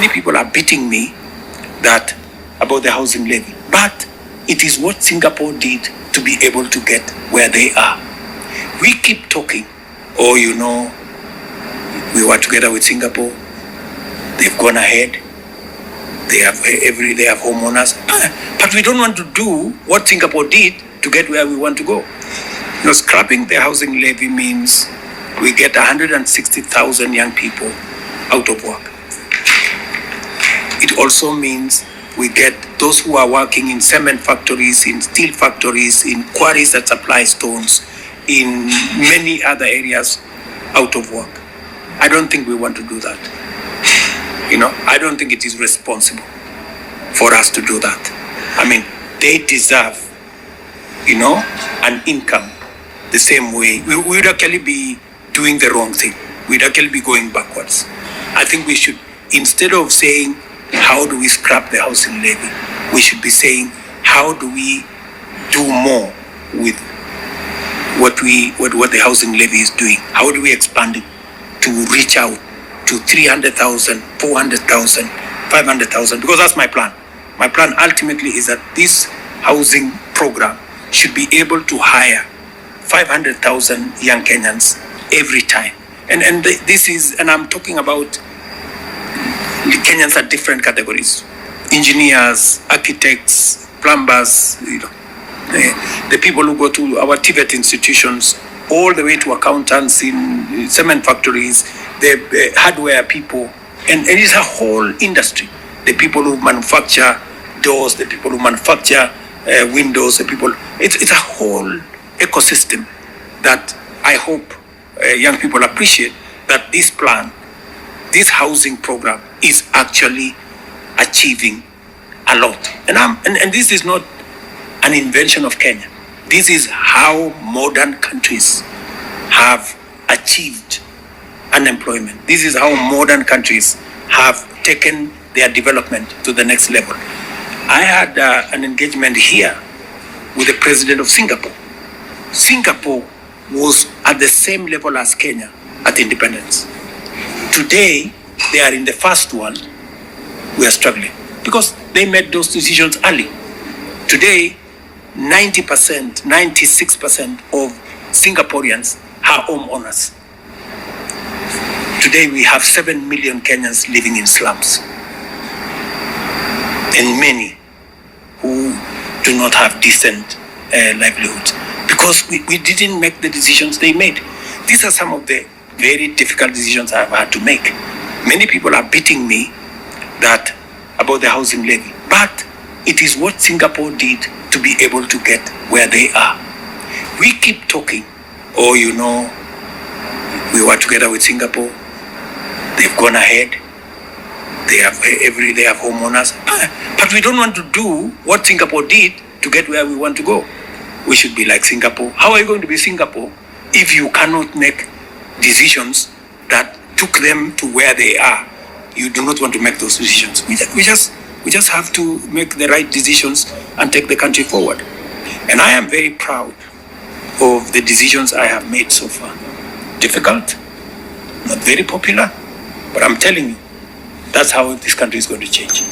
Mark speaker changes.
Speaker 1: Many people are beating me that about the housing levy, but it is what Singapore did to be able to get where they are. We keep talking, oh, you know, we were together with Singapore, they've gone ahead, they have homeowners, but we don't want to do what Singapore did to get where we want to go. You know, scrapping the housing levy means we get 160,000 young people out of work. It also means we get those who are working in cement factories, in steel factories, in quarries that supply stones, in many other areas out of work. I don't think we want to do that. You know, I don't think it is responsible for us to do that. I mean, they deserve, you know, an income the same way. We would actually be doing the wrong thing. We'd actually be going backwards. I think we should, instead of saying, how do we scrap the housing levy, we should be saying, how do we do more with what the housing levy is doing? How do we expand it to reach out to 300,000, 400,000, 500,000? Because that's my plan. My plan ultimately is that this housing program should be able to hire 500,000 young Kenyans every time. And this is, and I'm talking about the Kenyans are different categories: engineers, architects, plumbers, you know, the people who go to our TVET institutions, all the way to accountants in cement factories, the hardware people, and it is a whole industry. The people who manufacture doors, the people who manufacture windows, the people. It's a whole ecosystem that I hope young people appreciate, that this plan, this housing program is actually achieving a lot. And this is not an invention of Kenya. This is how modern countries have achieved unemployment. This is how modern countries have taken their development to the next level. I had an engagement here with the president of Singapore. Singapore was at the same level as Kenya at independence. Today, they are in the first one. We are struggling because they made those decisions early. Today, 90%, 96% of Singaporeans are homeowners. Today, we have 7 million Kenyans living in slums, and many who do not have decent livelihoods because we didn't make the decisions they made. These are some of the very difficult decisions I've had to make. Many people are beating me that about the housing levy, but it is what Singapore did to be able to get where they are. We keep talking, oh, you know, we were together with Singapore, they've gone ahead, they have homeowners, but we don't want to do what Singapore did to get where we want to go. We should be like Singapore. How are you going to be Singapore if you cannot make decisions that took them to where they are? You do not want to make those decisions. We just have to make the right decisions and take the country forward. And I am very proud of the decisions I have made so far. Difficult, not very popular, but I'm telling you, that's how this country is going to change.